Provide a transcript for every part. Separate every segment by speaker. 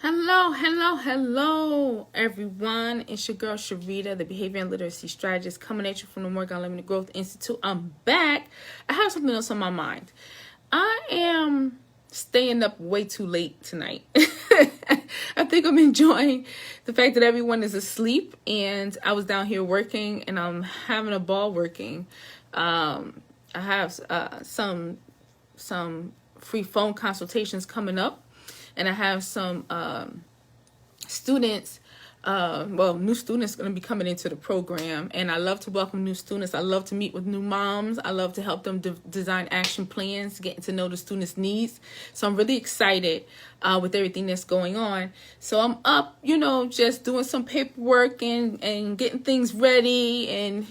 Speaker 1: Hello, everyone. It's your girl, Sharita, the Behavior and Literacy Strategist, coming at you from the Morgan Unlimited Growth Institute. I'm back. I have something else on my mind. I am staying up way too late tonight. I think I'm enjoying the fact that everyone is asleep, and I was down here working, and I'm having a ball working. I have some free phone consultations coming up. And I have some students, new students going to be coming into the program. And I love to welcome new students. I love to meet with new moms. I love to help them design action plans, getting to know the students' needs. So I'm really excited with everything that's going on. So I'm up, just doing some paperwork and getting things ready and,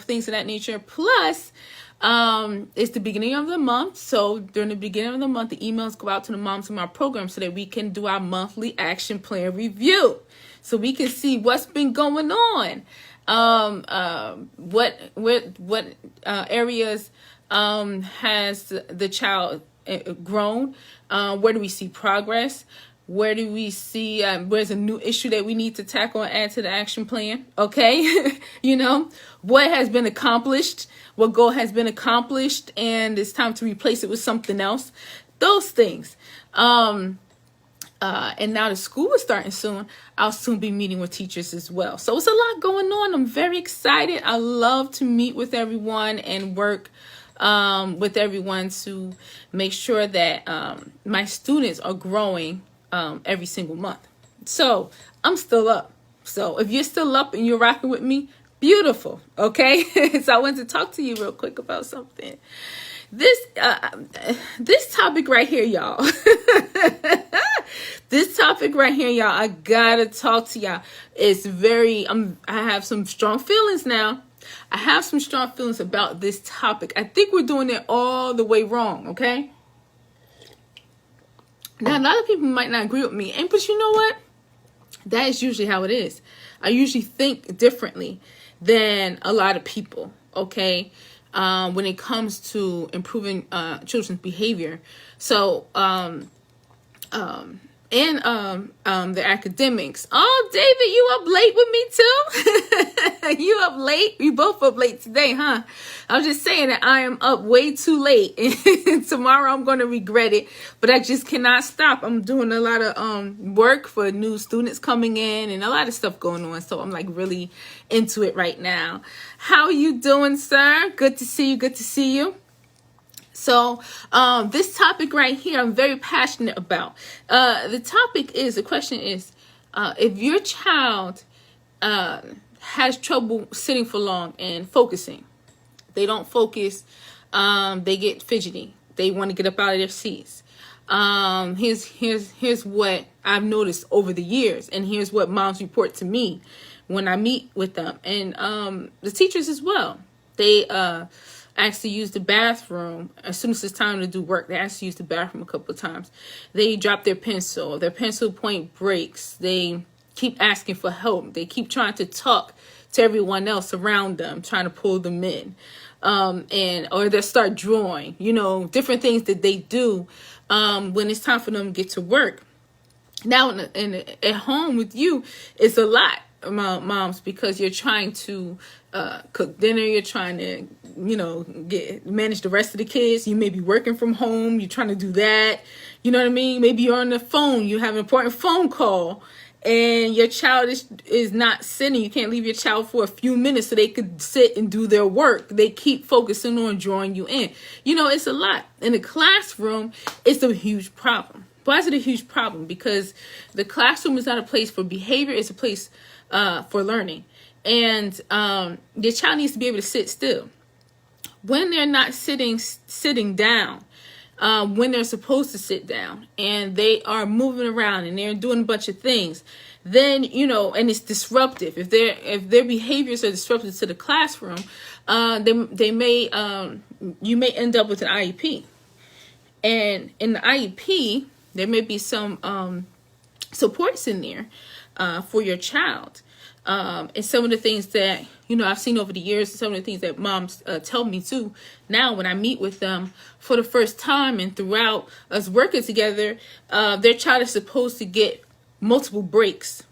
Speaker 1: things of that nature. Plus, it's the beginning of the month, so during the beginning of the month, the emails go out to the moms in my program so that we can do our monthly action plan review, so we can see what's been going on, what areas has the child grown, where do we see progress, where do we see where's a new issue that we need to tackle and add to the action plan. Okay. What has been accomplished, what goal has been accomplished, and it's time to replace it with something else. Those things. And now the school is starting soon. I'll soon be meeting with teachers as well. So it's a lot going on. I'm very excited. I love to meet with everyone and work with everyone to make sure that my students are growing every single month. So I'm still up. So if you're still up and you're rocking with me, beautiful. Okay. So I wanted to talk to you real quick about something. This topic right here, y'all. This topic right here, y'all, I gotta talk to y'all. It's I have some strong feelings now. I have some strong feelings about this topic. I think we're doing it all the way wrong. Okay. Now, a lot of people might not agree with me, but you know what? That is usually how it is. I usually think differently than a lot of people, okay, when it comes to improving children's behavior. So, the academics. Oh, David, you up late with me too? You up late? We both up late today, huh? I was just saying that I am up way too late. Tomorrow I'm going to regret it, but I just cannot stop. I'm doing a lot of work for new students coming in and a lot of stuff going on. So I'm like really into it right now. How are you doing, sir? Good to see you. Good to see you. So this topic right here, I'm very passionate about. The question is, if your child has trouble sitting for long and focusing, they don't focus, they get fidgety, they want to get up out of their seats. Here's what I've noticed over the years, and here's what moms report to me when I meet with them, and the teachers as well. They ask to use the bathroom as soon as it's time to do work. They ask to use the bathroom a couple of times. They drop their pencil point breaks. They keep asking for help. They keep trying to talk to everyone else around them, trying to pull them in. Or they start drawing, different things that they do when it's time for them to get to work. Now, at home with you, it's a lot, moms, because you're trying to cook dinner, you're trying to, manage the rest of the kids. You may be working from home, you're trying to do that. You know what I mean? Maybe you're on the phone, you have an important phone call, and your child is not sitting. You can't leave your child for a few minutes so they could sit and do their work. They keep focusing on drawing you in. It's a lot. In the classroom, it's a huge problem. Why is it a huge problem? Because the classroom is not a place for behavior. It's a place for learning. And your child needs to be able to sit still. When they're not sitting down, when they're supposed to sit down, and they are moving around and they're doing a bunch of things, then, and it's disruptive. If their behaviors are disruptive to the classroom, you may end up with an IEP. And in the IEP, there may be some supports in there for your child. And some of the things that, I've seen over the years, some of the things that moms tell me too. Now, when I meet with them for the first time and throughout us working together, their child is supposed to get multiple breaks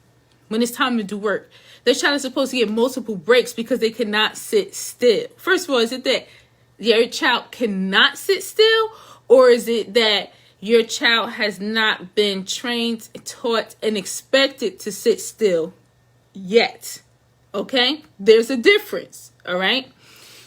Speaker 1: when it's time to do work. Their child is supposed to get multiple breaks because they cannot sit still. First of all, is it that your child cannot sit still, or is it that your child has not been trained, taught, and expected to sit still yet? Okay, there's a difference. All right.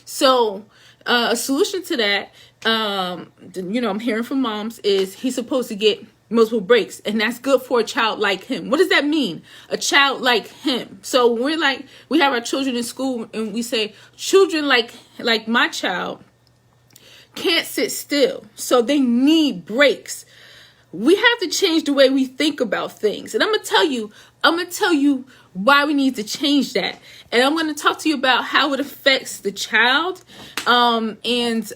Speaker 1: So a solution to that, I'm hearing from moms, is he's supposed to get multiple breaks, and that's good for a child like him. What does that mean? A child like him. So when we have our children in school, and we say children like my child can't sit still, so they need breaks. We have to change the way we think about things, and I'm gonna tell you why we need to change that. And I'm going to talk to you about how it affects the child, and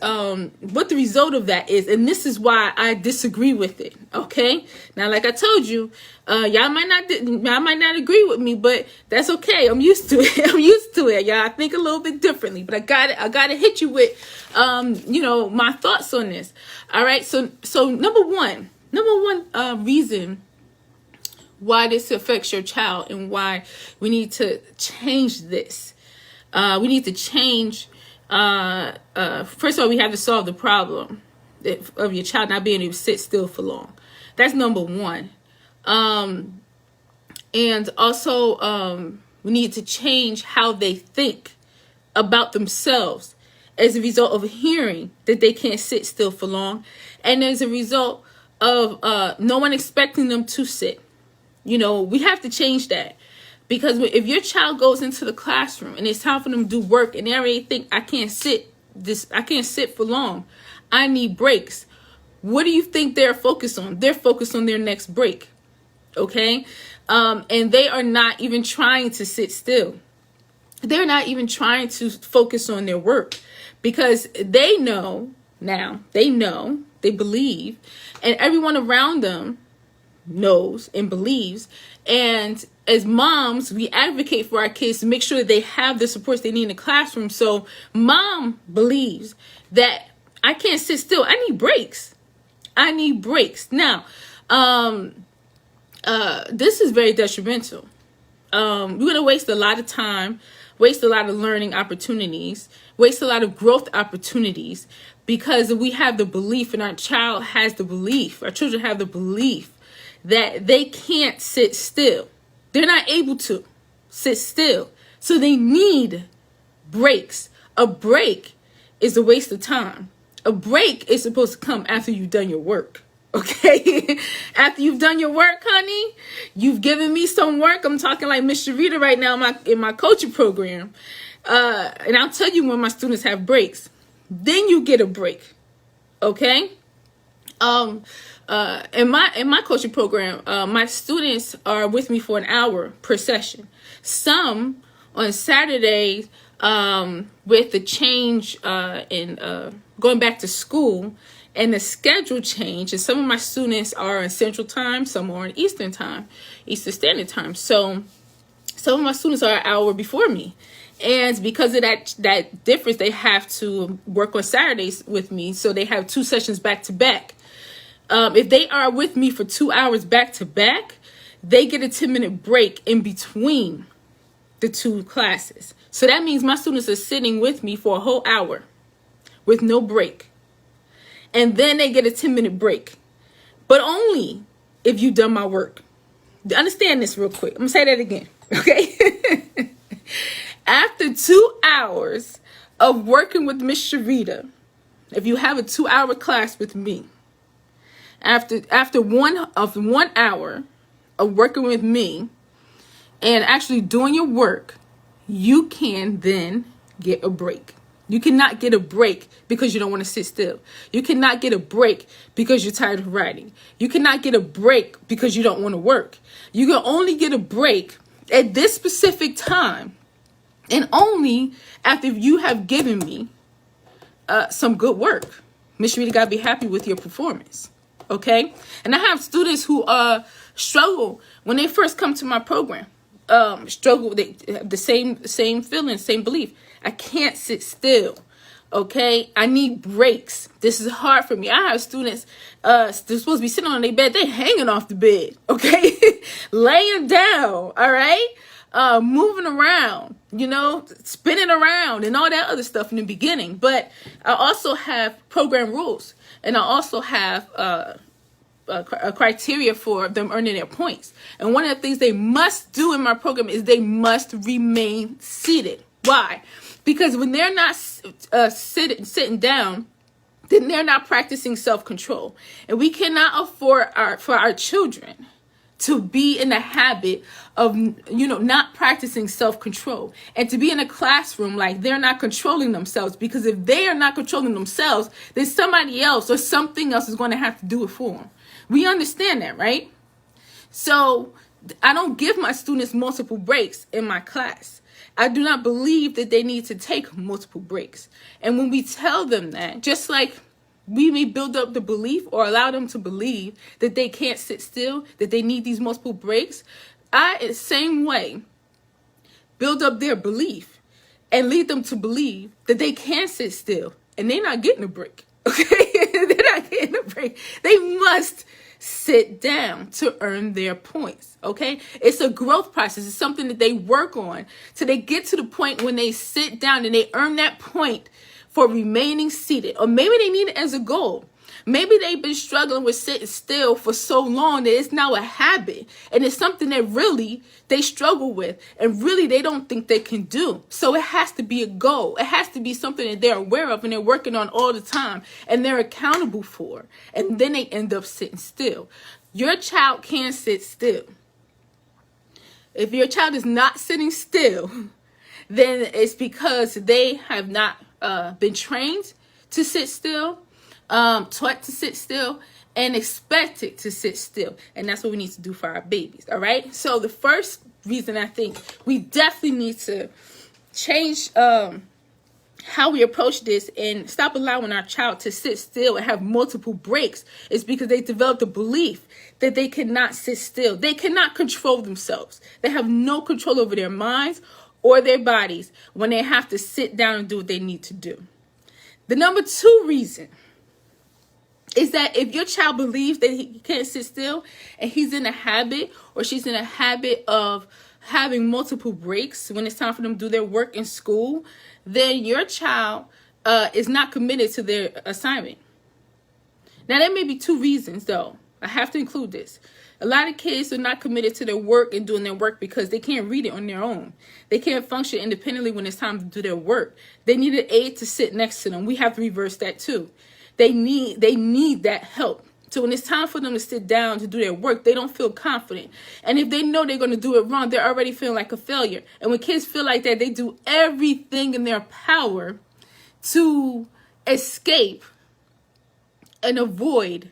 Speaker 1: what the result of that is. And this is why I disagree with it. Okay. Now, like I told you, y'all might not agree with me, but that's okay. I'm used to it. Y'all, I think a little bit differently, but I got to hit you with, my thoughts on this. All right. So number one reason why this affects your child and why we need to change this. We need to change, first of all, we have to solve the problem of your child not being able to sit still for long. That's number one. And also, we need to change how they think about themselves as a result of hearing that they can't sit still for long, and as a result of no one expecting them to sit. We have to change that, because if your child goes into the classroom and it's time for them to do work and they already think, I can't sit for long, I need breaks. What do you think they're focused on? They're focused on their next break. Okay. And they are not even trying to sit still. They're not even trying to focus on their work, because they believe, and everyone around them knows and believes. And as moms, we advocate for our kids to make sure that they have the supports they need in the classroom. So mom believes that I can't sit still. I need breaks. Now, this is very detrimental. We're going to waste a lot of time, waste a lot of learning opportunities, waste a lot of growth opportunities, because we have the belief, and our children have the belief that they can't sit still. They're not able to sit still. So they need breaks. A break is a waste of time. A break is supposed to come after you've done your work. Okay? After you've done your work, honey, you've given me some work. I'm talking like Miss Sharita right now in my coaching program. And I'll tell you when my students have breaks. Then you get a break. Okay? In my coaching program, my students are with me for an hour per session. Some on Saturdays, with the change in going back to school and the schedule change, and some of my students are in Central Time, some are in Eastern Standard Time. So some of my students are an hour before me. And because of that difference, they have to work on Saturdays with me. So they have 2 sessions back to back. If they are with me for 2 hours back to back, they get a 10-minute break in between the 2 classes. So that means my students are sitting with me for a whole hour with no break. And then they get a 10-minute break, but only if you've done my work. Understand this real quick. I'm going to say that again. Okay. After 2 hours of working with Miss Sharita, if you have a 2-hour class with me, after 1 hour of working with me and actually doing your work, you can then get a break. You cannot get a break because you don't want to sit still. You cannot get a break because you're tired of writing. You cannot get a break because you don't want to work. You can only get a break at this specific time, and only after you have given me some good work. Miss Sharita got to be happy with your performance. Okay? And I have students who struggle when they first come to my program. struggle with the same feeling, same belief. I can't sit still. Okay, I need breaks. This is hard for me. I have students, they're supposed to be sitting on their bed, they hanging off the bed, okay? Laying down, all right? Moving around, spinning around and all that other stuff in the beginning. But I also have program rules, and I also have a criteria for them earning their points. And one of the things they must do in my program is they must remain seated. Why? Because when they're not sitting down, then they're not practicing self-control. And we cannot afford for our children to be in the habit of, not practicing self-control, and to be in a classroom like they're not controlling themselves. Because if they are not controlling themselves, then somebody else or something else is going to have to do it for them. We understand that, right? So I don't give my students multiple breaks in my class. I do not believe that they need to take multiple breaks. And when we tell them that, just like we may build up the belief or allow them to believe that they can't sit still, that they need these multiple breaks, I, in the same way, build up their belief and lead them to believe that they can sit still and they're not getting a break. Okay? They're not getting a break. They must sit down to earn their points. Okay? It's a growth process. It's something that they work on till they get to the point when they sit down and they earn that point for remaining seated. Or maybe they need it as a goal. Maybe they've been struggling with sitting still for so long that it's now a habit. And it's something that really they struggle with and really they don't think they can do. So it has to be a goal. It has to be something that they're aware of and they're working on all the time and they're accountable for. And then they end up sitting still. Your child can sit still. If your child is not sitting still, then it's because they have not been trained to sit still, taught to sit still, and expected to sit still. And that's what we need to do for our babies, all right? So the first reason I think we definitely need to change how we approach this and stop allowing our child to sit still and have multiple breaks is because they developed a belief that they cannot sit still. They cannot control themselves. They have no control over their minds or their bodies when they have to sit down and do what they need to do. The number 2 reason is that if your child believes that he can't sit still and he's in a habit or she's in a habit of having multiple breaks when it's time for them to do their work in school, then your child is not committed to their assignment. Now, there may be 2 reasons, though. I have to include this. A lot of kids are not committed to their work and doing their work because they can't read it on their own. They can't function independently when it's time to do their work. They need an aide to sit next to them. We have to reverse that too. They need that help. So when it's time for them to sit down to do their work, they don't feel confident. And if they know they're going to do it wrong, they're already feeling like a failure. And when kids feel like that, they do everything in their power to escape and avoid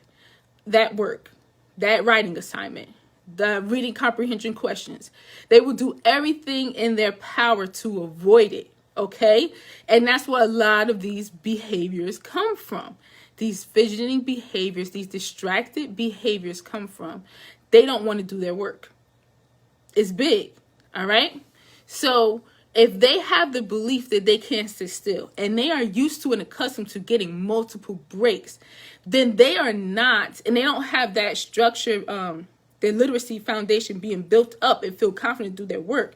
Speaker 1: that work, that writing assignment, the reading comprehension questions. They will do everything in their power to avoid it, okay? And that's where a lot of these behaviors come from. These fidgeting behaviors, these distracted behaviors come from. They don't want to do their work. It's big, all right? So if they have the belief that they can't sit still and they are used to and accustomed to getting multiple breaks, then they are not, and they don't have that structure, their literacy foundation being built up and feel confident to do their work.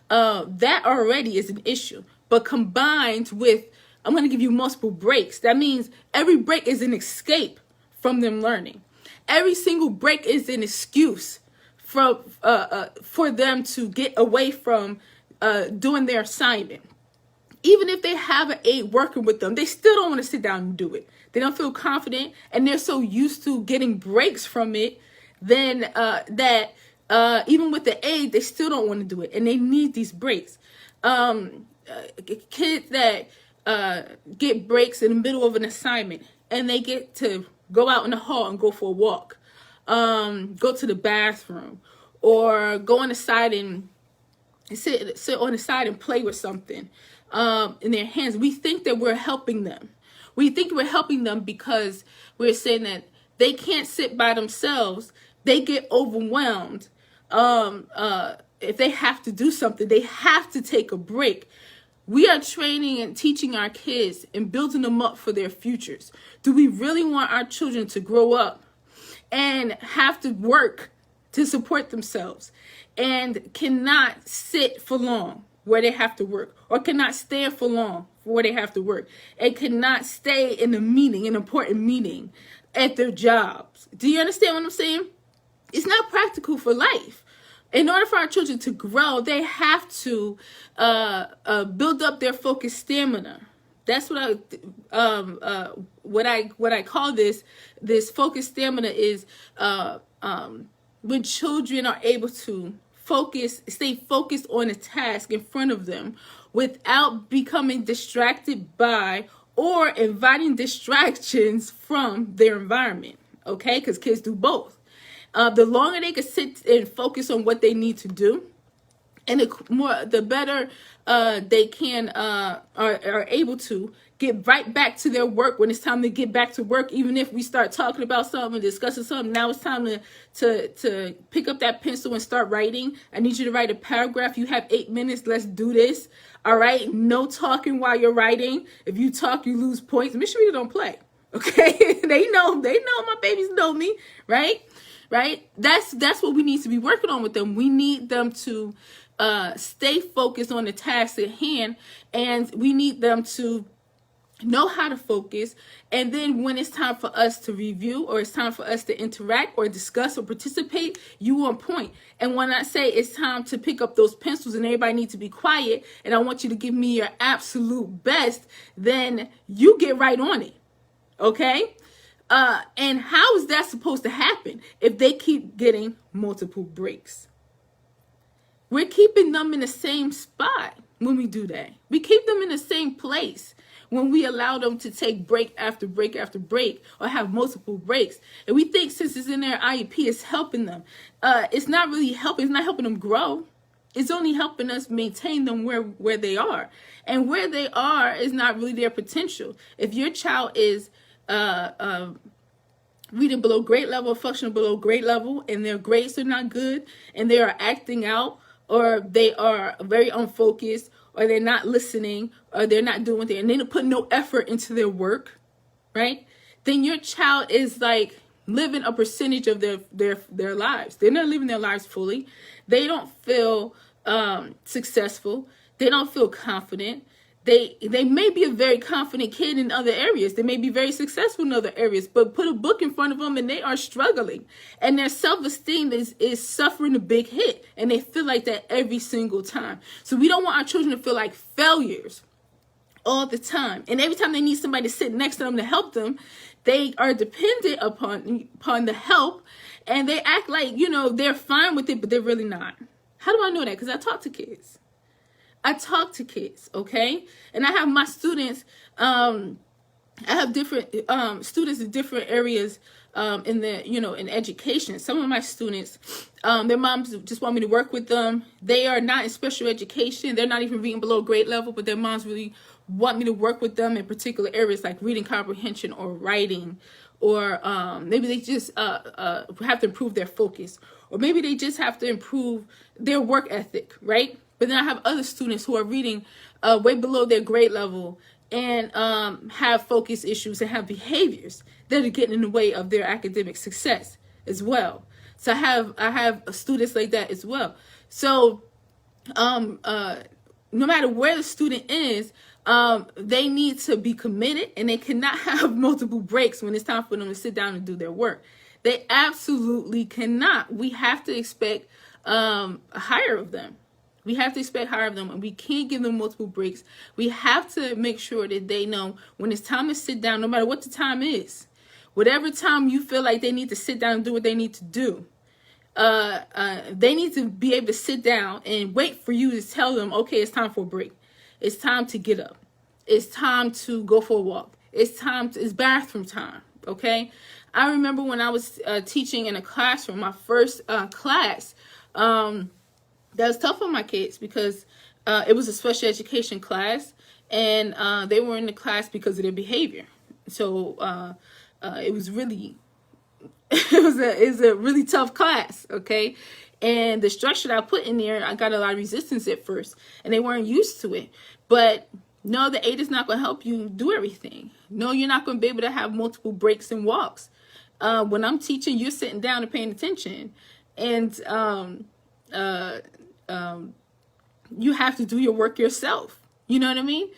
Speaker 1: That already is an issue. But combined with, I'm going to give you multiple breaks. That means every break is an escape from them learning. Every single break is an excuse for them to get away from doing their assignment. Even if they have an aide working with them, they still don't want to sit down and do it. They don't feel confident, and they're so used to getting breaks from it then that even with the aide, they still don't want to do it, and they need these breaks. Kids that get breaks in the middle of an assignment and they get to go out in the hall and go for a walk, go to the bathroom, or go on the side and sit on the side and play with something in their hands. We think that we're helping them. We think we're helping them because we're saying that they can't sit by themselves. They get overwhelmed if they have to do something, they have to take a break. We are training and teaching our kids and building them up for their futures. Do we really want our children to grow up and have to work to support themselves and cannot sit for long where they have to work, or cannot stand for long where they have to work, and cannot stay in a meeting, an important meeting at their jobs? Do you understand what I'm saying? It's not practical for life. In order for our children to grow, they have to build up their focused stamina. That's what I call this focused stamina is when children are able to stay focused on a task in front of them without becoming distracted by or inviting distractions from their environment. Okay, because kids do both. The longer they can sit and focus on what they need to do, and the better they can are able to get right back to their work when it's time to get back to work. Even if we start talking about something and discussing something, now it's time to pick up that pencil and start writing. I need you to write a paragraph. You have 8 minutes. Let's do this. All right. No talking while you're writing. If you talk, you lose points. Make sure you don't play. Okay. They know. My babies know me. Right. That's what we need to be working on with them. We need them to stay focused on the task at hand, and we need them to know how to focus. And then when it's time for us to review, or it's time for us to interact or discuss or participate, you on point. And when I say it's time to pick up those pencils and everybody needs to be quiet and I want you to give me your absolute best, then you get right on it. Okay? And how is that supposed to happen if they keep getting multiple breaks? We're keeping them in the same spot when we do that. We keep them in the same place when we allow them to take break after break after break, or have multiple breaks. And we think since it's in their IEP, it's helping them. It's not really helping. It's not helping them grow. It's only helping us maintain them where they are. And where they are is not really their potential. If your child is reading below grade level, functioning below grade level, and their grades are not good, and they are acting out, or they are very unfocused, or they're not listening, or they're not doing anything, and they don't put no effort into their work, right? Then your child is like living a percentage of their lives. They're not living their lives fully. They don't feel successful. They don't feel confident. They may be a very confident kid in other areas. They may be very successful in other areas, but put a book in front of them and they are struggling. And their self-esteem is suffering a big hit. And they feel like that every single time. So we don't want our children to feel like failures all the time. And every time they need somebody to sit next to them to help them, they are dependent upon the help. And they act like, they're fine with it, but they're really not. How do I know that? Because I talk to kids. Okay? And I have my students, I have different students in different areas in education. Some of my students, their moms just want me to work with them. They are not in special education. They're not even reading below grade level, but their moms really want me to work with them in particular areas like reading comprehension or writing, or maybe they just have to improve their focus, or maybe they just have to improve their work ethic, right? But then I have other students who are reading way below their grade level and have focus issues and have behaviors that are getting in the way of their academic success as well. So I have students like that as well. So no matter where the student is, they need to be committed, and they cannot have multiple breaks when it's time for them to sit down and do their work. They absolutely cannot. We have to expect higher of them. We have to expect higher of them, and we can't give them multiple breaks. We have to make sure that they know when it's time to sit down, no matter what the time is. Whatever time you feel like they need to sit down and do what they need to do, they need to be able to sit down and wait for you to tell them, okay, it's time for a break. It's time to get up. It's time to go for a walk. It's bathroom time, okay? I remember when I was teaching in a classroom, my first class, that was tough on my kids because it was a special education class, and they were in the class because of their behavior. So it was really it was a really tough class, okay? And the structure that I put in there, I got a lot of resistance at first, and they weren't used to it. But no, the aid is not going to help you do everything. No, you're not going to be able to have multiple breaks and walks. When I'm teaching, you're sitting down and paying attention, and you have to do your work yourself. You know what I mean?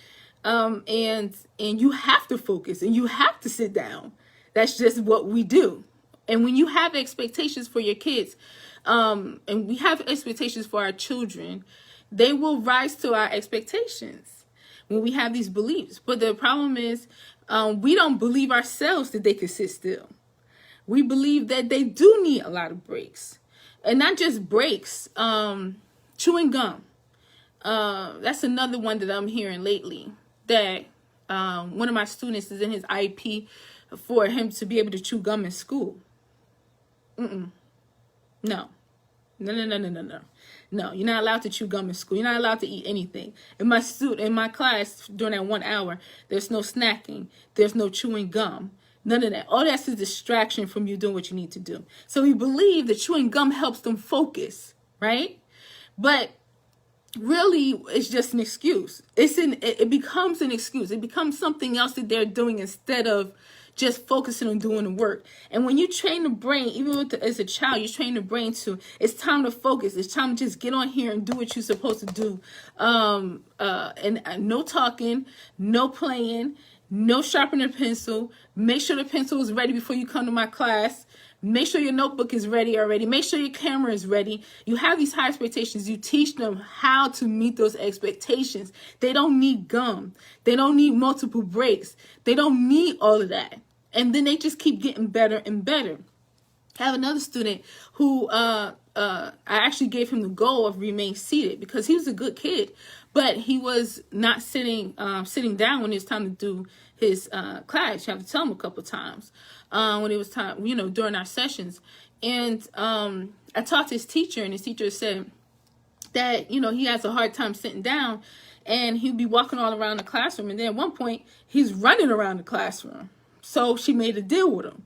Speaker 1: And you have to focus, and you have to sit down. That's just what we do. And when you have expectations for your kids, and we have expectations for our children, they will rise to our expectations when we have these beliefs. But the problem is, we don't believe ourselves that they can sit still. We believe that they do need a lot of breaks. And not just breaks, chewing gum. That's another one that I'm hearing lately, that one of my students is in his IEP for him to be able to chew gum in school. No, you're not allowed to chew gum in school. You're not allowed to eat anything. In my class, during that 1 hour, there's no snacking. There's no chewing gum. None of that. All that's a distraction from you doing what you need to do. So we believe that chewing gum helps them focus, right? But really, it's just an excuse. It becomes an excuse. It becomes something else that they're doing instead of just focusing on doing the work. And when you train the brain, even as a child, you train the brain to, it's time to focus. It's time to just get on here and do what you're supposed to do. And no talking, no playing, no sharpening a pencil. Make sure the pencil is ready before you come to my class. Make sure your notebook is ready already. Make sure your camera is ready. You have these high expectations. You teach them how to meet those expectations. They don't need gum. They don't need multiple breaks. They don't need all of that. And then they just keep getting better and better. I have another student who I actually gave him the goal of remain seated because he was a good kid, but he was not sitting down when it was time to do his class. You have to tell him a couple times when it was time, during our sessions. And I talked to his teacher, and his teacher said that, he has a hard time sitting down, and he'd be walking all around the classroom. And then at one point, he's running around the classroom. So she made a deal with him.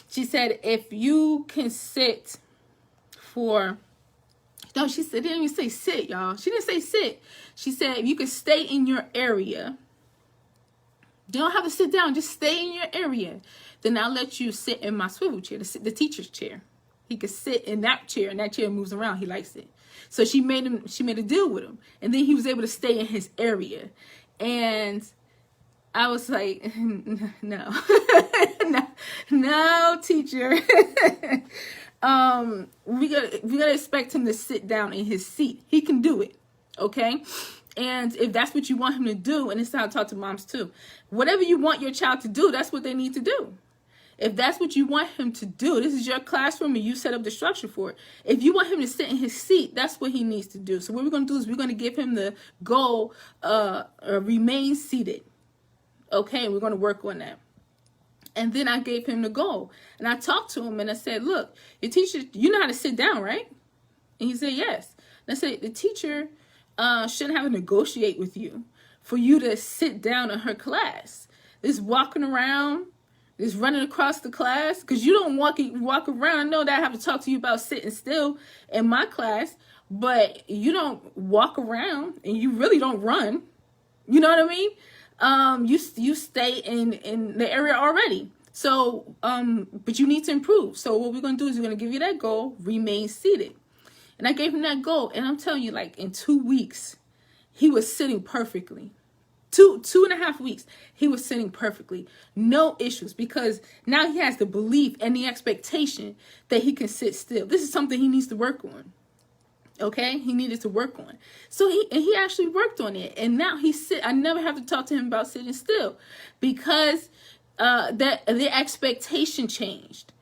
Speaker 1: She said, if you can sit for, no, she said, didn't even say sit, y'all. She didn't say sit. She said, if you can stay in your area, you don't have to sit down, just stay in your area, then I'll let you sit in my swivel chair, the teacher's chair. He could sit in that chair, and that chair moves around. He likes it. So she made a deal with him. And then he was able to stay in his area. And I was like, no, no, teacher. We gotta expect him to sit down in his seat. He can do it, okay? And if that's what you want him to do, and it's how I talk to moms too, whatever you want your child to do, that's what they need to do. If that's what you want him to do, this is your classroom and you set up the structure for it. If you want him to sit in his seat, that's what he needs to do. So what we're going to do is we're going to give him the goal, remain seated. Okay, we're going to work on that. And then I gave him the goal. And I talked to him and I said, look, your teacher, you know how to sit down, right? And he said, yes. And I said, the teacher shouldn't have to negotiate with you for you to sit down in her class. This walking around, this running across the class, because you don't walk around. I know that I have to talk to you about sitting still in my class, but you don't walk around and you really don't run. You know what I mean? You stay in the area already. So, but you need to improve. So what we're going to do is we're going to give you that goal, remain seated. And I gave him that goal. And I'm telling you, like in 2 weeks, he was sitting perfectly. 2.5 weeks, he was sitting perfectly. No issues, because now he has the belief and the expectation that he can sit still. This is something he needs to work on. Okay, he needed to work on. So he actually worked on it, and now I never have to talk to him about sitting still, because the expectation changed,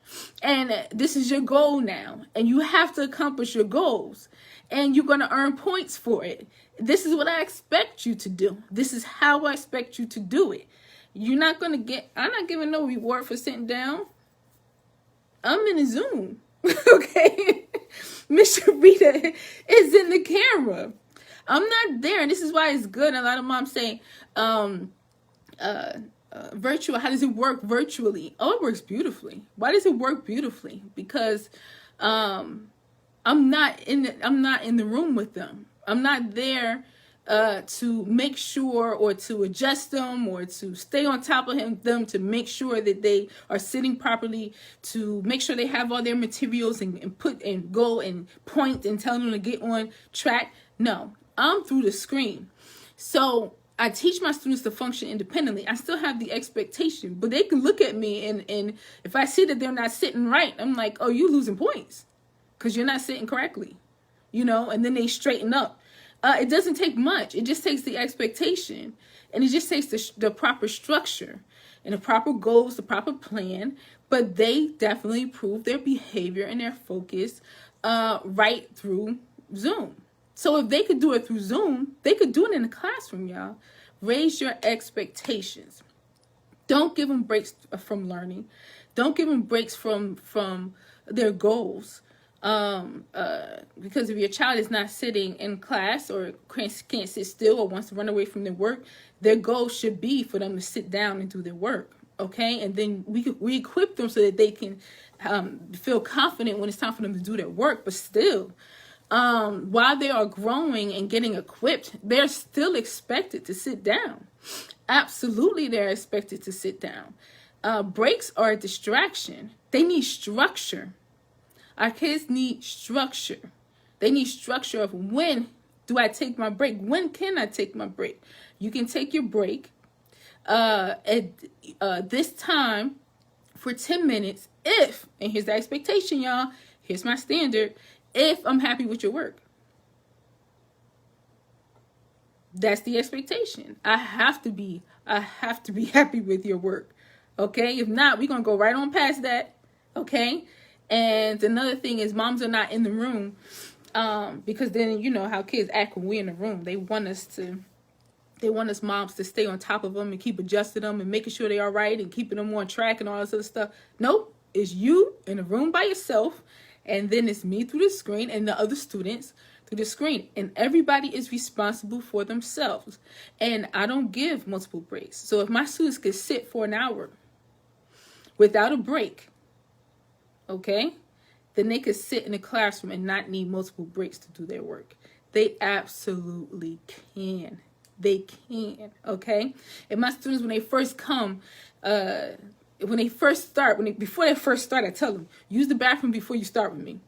Speaker 1: and this is your goal now, and you have to accomplish your goals, and you're going to earn points for it. This is what I expect you to do. This is how I expect you to do it. I'm not giving no reward for sitting down. I'm in a Zoom. Okay. Miss Sharita is in the camera. I'm not there. And this is why it's good. A lot of moms say, virtual, how does it work virtually? Oh, it works beautifully. Why does it work beautifully? Because I'm not in the room with them. I'm not there to make sure or to adjust them or to stay on top of them, to make sure that they are sitting properly, to make sure they have all their materials and put and go and point and tell them to get on track. No, I'm through the screen. So I teach my students to function independently. I still have the expectation, but they can look at me and if I see that they're not sitting right, I'm like, oh, you losing points because you're not sitting correctly, and then they straighten up. It doesn't take much. It just takes the expectation, and it just takes the proper structure and the proper goals, the proper plan, but they definitely prove their behavior and their focus right through Zoom. So if they could do it through Zoom, they could do it in the classroom, y'all. Raise your expectations. Don't give them breaks from learning. Don't give them breaks from their goals. Because if your child is not sitting in class or can't sit still or wants to run away from their work, their goal should be for them to sit down and do their work. Okay, and then we equip them so that they can feel confident when it's time for them to do their work. But still, while they are growing and getting equipped, they're still expected to sit down. Absolutely, they're expected to sit down. Breaks are a distraction. They need structure. Our kids need structure. They need structure of when do I take my break? When can I take my break? You can take your break at this time for 10 minutes if, and here's the expectation, y'all. Here's my standard. If I'm happy with your work. That's the expectation. I have to be happy with your work. Okay? If not, we're going to go right on past that. Okay? And another thing is moms are not in the room because then you know how kids act when we're in the room. They want us moms to stay on top of them and keep adjusting them and making sure they're all right and keeping them on track and all this other stuff. Nope. It's you in a room by yourself, and then it's me through the screen and the other students through the screen. And everybody is responsible for themselves. And I don't give multiple breaks. So if my students could sit for an hour without a break, okay, then they could sit in the classroom and not need multiple breaks to do their work. They absolutely can. They can, okay? And my students, when they first come, before they first start, I tell them, use the bathroom before you start with me.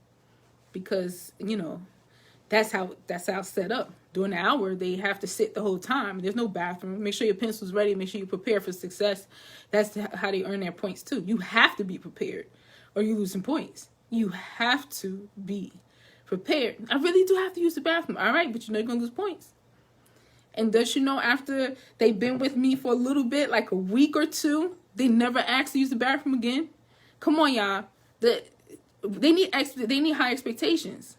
Speaker 1: Because, that's how it's set up. During the hour, they have to sit the whole time. There's no bathroom. Make sure your pencil's ready. Make sure you prepare for success. That's how they earn their points, too. You have to be prepared, or you lose some points. You have to be prepared. I really do have to use the bathroom. All right, but you're going to lose points. And does after they've been with me for a little bit, like a week or two, they never ask to use the bathroom again? Come on, y'all. They need high expectations.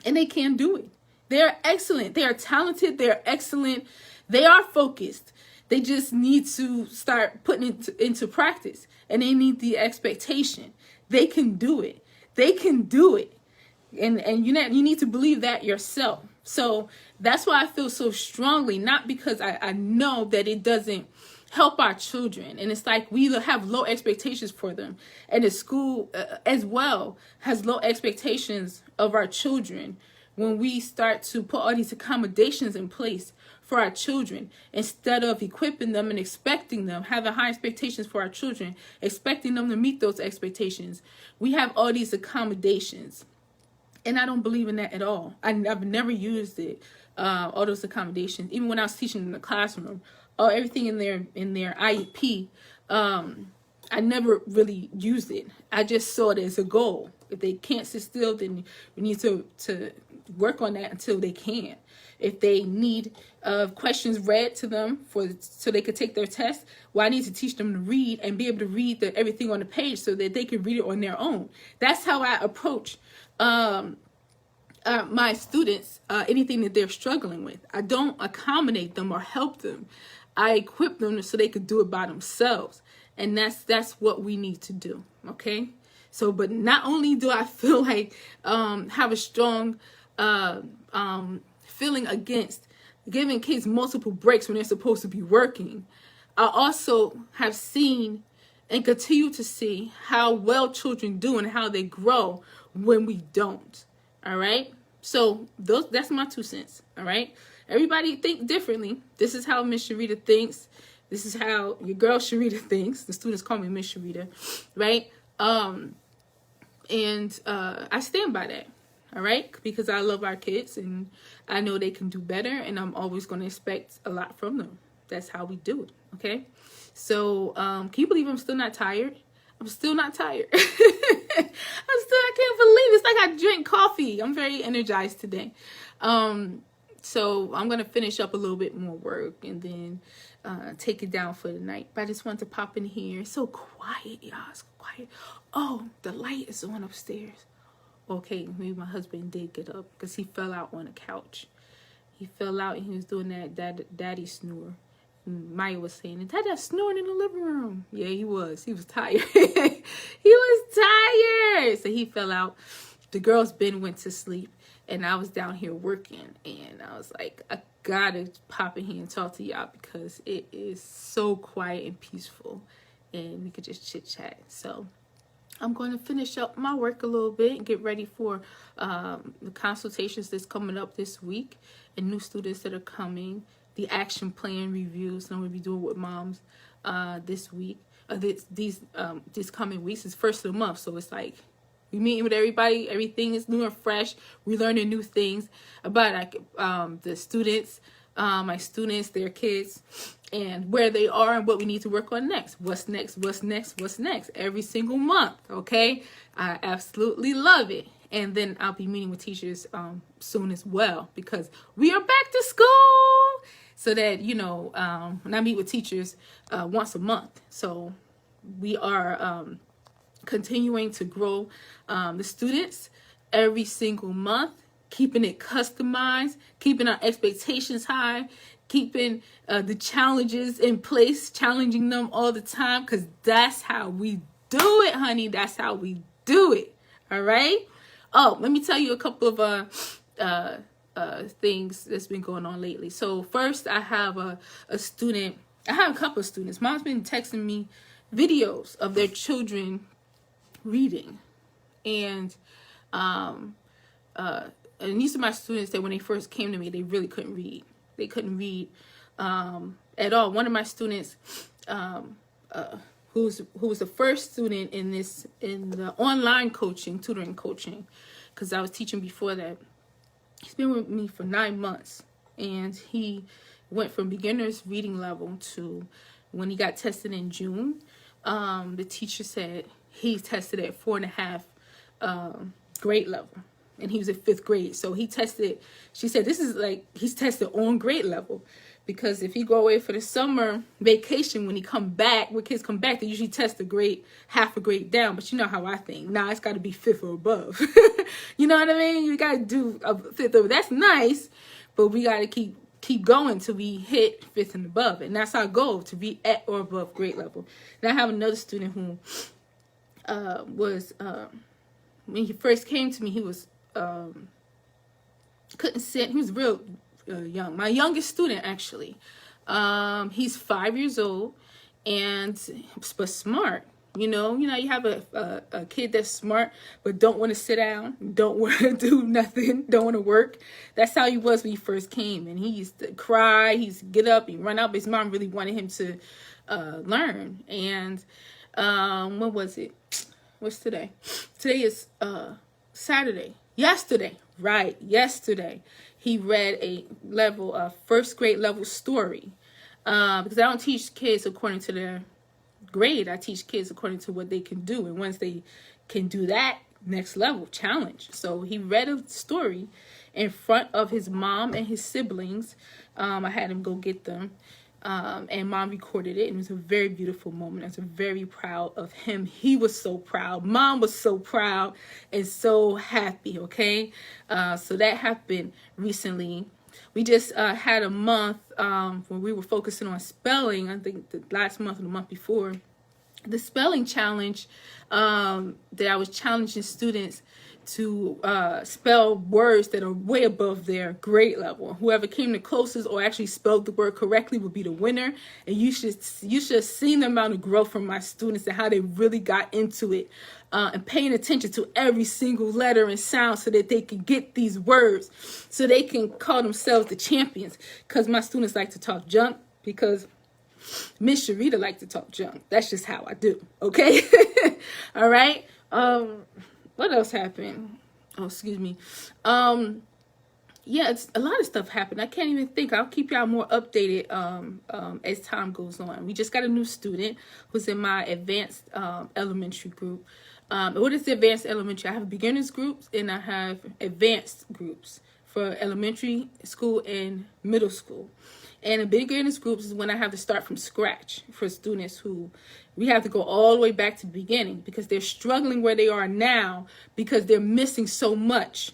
Speaker 1: And they can do it. They are excellent. They are talented. They are excellent. They are focused. They just need to start putting it into practice. And they need the expectation. They can do it. They can do it. And you need to believe that yourself. So that's why I feel so strongly, not because I know that it doesn't help our children. And it's like we have low expectations for them. And the school as well has low expectations of our children when we start to put all these accommodations in place for our children instead of equipping them and expecting them, having high expectations for our children, expecting them to meet those expectations. We have all these accommodations. And I don't believe in that at all. I've never used it, all those accommodations. Even when I was teaching in the classroom, everything in their IEP, I never really used it. I just saw it as a goal. If they can't sit still, then we need to work on that until they can. If they need questions read to them so they could take their test, well, I need to teach them to read and be able to read everything on the page so that they can read it on their own. That's how I approach my students, anything that they're struggling with. I don't accommodate them or help them. I equip them so they could do it by themselves. And that's what we need to do. Okay. So, but not only do I feel like, have a strong, feeling against giving kids multiple breaks when they're supposed to be working. I also have seen and continue to see how well children do and how they grow when we don't. All right. So that's my 2 cents. All right. Everybody think differently. This is how Miss Sharita thinks. This is how your girl Sharita thinks. The students call me Miss Sharita, right? And I stand by that. All right, because I love our kids and I know they can do better, and I'm always going to expect a lot from them. That's how we do it. Okay. So, can you believe I'm still not tired? I'm still not tired. I can't believe it. It's like I drink coffee. I'm very energized today. So I'm going to finish up a little bit more work and then take it down for the night. But I just wanted to pop in here. It's so quiet, y'all. It's quiet. Oh, the light is on upstairs. Okay, maybe my husband did get up because he fell out on the couch. He fell out and he was doing that daddy snore. And Maya was saying, Dad snoring in the living room. Yeah, he was. He was tired. He was tired. So he fell out. The girls went to sleep. And I was down here working. And I was like, I gotta pop in here and talk to y'all because it is so quiet and peaceful. And we could just chit chat. So I'm going to finish up my work a little bit and get ready for the consultations that's coming up this week and new students that are coming, the action plan reviews that I'm going to be doing with moms this week, these coming weeks. It's first of the month, so it's like we meeting with everybody. Everything is new and fresh. We're learning new things about the students, my students, their kids, and where they are and what we need to work on next. What's next? What's next? What's next? Every single month, okay? I absolutely love it. And then I'll be meeting with teachers soon as well because we are back to school. So that, when I meet with teachers once a month. So we are continuing to grow the students every single month, keeping it customized, keeping our expectations high, keeping the challenges in place, challenging them all the time, because that's how we do it, honey. That's how we do it. All right? Oh, let me tell you a couple of things that's been going on lately. So first, I have a couple of students. Mom's been texting me videos of their children reading. And these are my students that when they first came to me, they really couldn't read. They couldn't read at all. One of my students, who was the first student in the online tutoring coaching, because I was teaching before that. He's been with me for 9 months, and he went from beginner's reading level to when he got tested in June. The teacher said he tested at 4.5 grade level. And he was at 5th grade. So he tested, she said, this is like, he's tested on grade level. Because if he go away for the summer vacation, when he come back, when kids come back, they usually test a grade, half a grade down. But you know how I think. Nah, it's got to be 5th or above. You know what I mean? You got to do a 5th or, that's nice. But we got to keep going till we hit 5th and above. And that's our goal, to be at or above grade level. And I have another student who when he first came to me, he was couldn't sit. He was real young. My youngest student, actually. He's 5 years old but smart. You have a kid that's smart but don't want to sit down, don't want to do nothing, don't want to work. That's how he was when he first came. And he used to cry, he used to get up, he'd run out, but his mom really wanted him to learn. And when was it? What's today? Today is Saturday. Yesterday, he read a first grade level story. Because I don't teach kids according to their grade. I teach kids according to what they can do. And once they can do that, next level, challenge. So he read a story in front of his mom and his siblings. I had him go get them. And mom recorded it, and it was a very beautiful moment. I was very proud of him. He was so proud. Mom was so proud and so happy, okay? So that happened recently. We just had a month where we were focusing on spelling. I think the last month or the month before, the spelling challenge, that I was challenging students to spell words that are way above their grade level. Whoever came the closest or actually spelled the word correctly would be the winner. And you should have seen the amount of growth from my students and how they really got into it, and paying attention to every single letter and sound so that they can get these words, so they can call themselves the champions. Because my students like to talk junk, because Miss Sharita like to talk junk. That's just how I do. Okay. All right. What else happened? Oh, excuse me. Yeah, it's a lot of stuff happened. I can't even think. I'll keep y'all more updated as time goes on. We just got a new student who's in my advanced elementary group. What is the advanced elementary? I have beginners groups and I have advanced groups for elementary school and middle school. And the beginners groups is when I have to start from scratch for students who we have to go all the way back to the beginning, because they're struggling where they are now because they're missing so much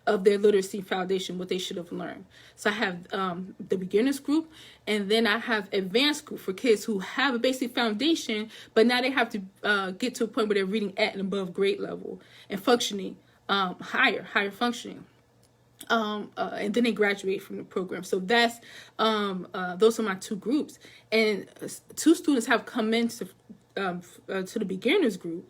Speaker 1: of their literacy foundation, what they should have learned. So I have the beginners group, and then I have advanced group for kids who have a basic foundation, but now they have to get to a point where they're reading at and above grade level and functioning higher functioning. And then they graduate from the program. So that's those are my two groups, and two students have come into to the beginners group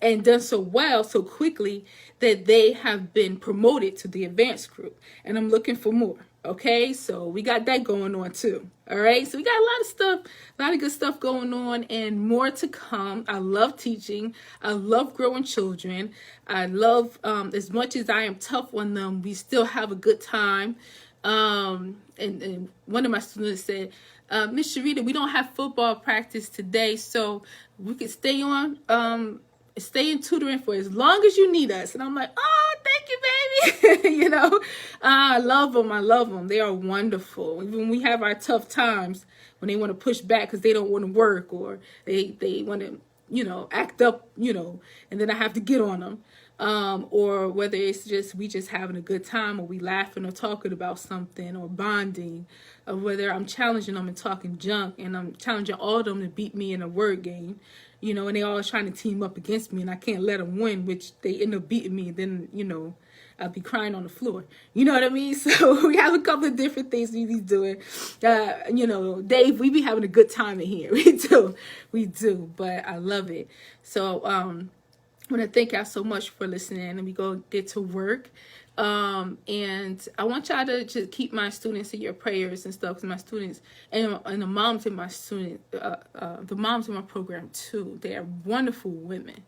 Speaker 1: and done so well so quickly that they have been promoted to the advanced group, and I'm looking for more. Okay, so we got that going on too. All right, so we got a lot of stuff, a lot of good stuff going on, and more to come. I love teaching. I love growing children. I love, as much as I am tough on them, we still have a good time. And one of my students said, Miss Sharita, we don't have football practice today, so we can stay in tutoring for as long as you need us. And I'm like, oh, thank you, baby. You know, I love them. They are wonderful. Even when we have our tough times, when they want to push back because they don't want to work, or they want to, act up, and then I have to get on them. Or whether it's just we just having a good time, or we laughing or talking about something, or bonding, or whether I'm challenging them and talking junk, and I'm challenging all of them to beat me in a word game, and they always trying to team up against me, and I can't let them win, which they end up beating me, and then, I'll be crying on the floor. You know what I mean? So we have a couple of different things we be doing. Dave, we be having a good time in here. We do, but I love it. So, I want to thank y'all so much for listening, and we go get to work. And I want y'all to just keep my students in your prayers and stuff, because my students and the moms in my the moms in my program too, they are wonderful women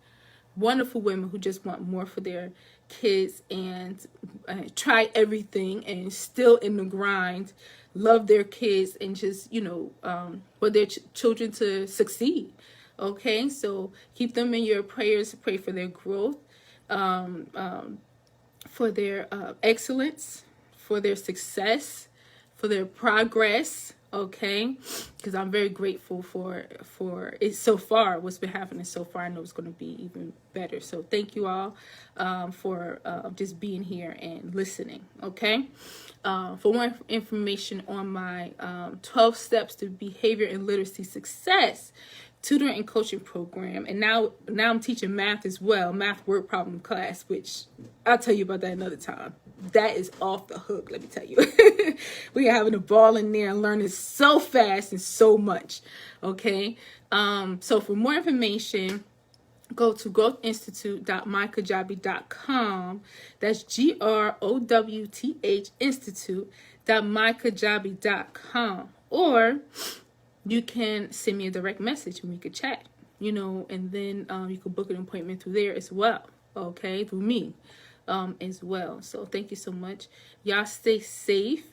Speaker 1: who just want more for their kids, and try everything, and still in the grind, love their kids, and just for their children to succeed. Okay, so keep them in your prayers. Pray for their growth, for their excellence, for their success, for their progress. Okay, because I'm very grateful for it so far. What's been happening so far, I know it's going to be even better. So thank you all for just being here and listening. Okay, for more information on my 12 steps to behavior and literacy success tutoring and coaching program, and now I'm teaching math as well, math word problem class, which I'll tell you about that another time. That is off the hook, let me tell you. We are having a ball in there and learning so fast and so much. Okay, so for more information, go to growthinstitute.mykajabi.com. That's GROWTH Institute.mykajabi.com, or you can send me a direct message and we could chat, and then you could book an appointment through there as well. Okay, through me as well. So thank you so much. Y'all stay safe.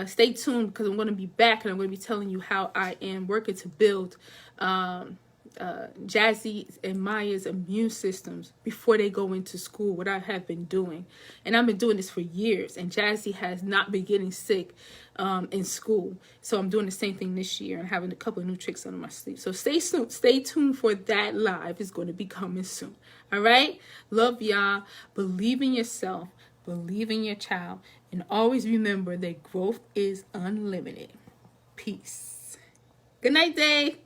Speaker 1: Stay tuned, because I'm going to be back, and I'm going to be telling you how I am working to build Jazzy and Maya's immune systems before they go into school, what I have been doing. And I've been doing this for years, and Jazzy has not been getting sick in school. So I'm doing the same thing this year and having a couple of new tricks under my sleeve. So stay tuned for that live. It's going to be coming soon. All right? Love y'all. Believe in yourself. Believe in your child. And always remember that growth is unlimited. Peace. Good night, Dave.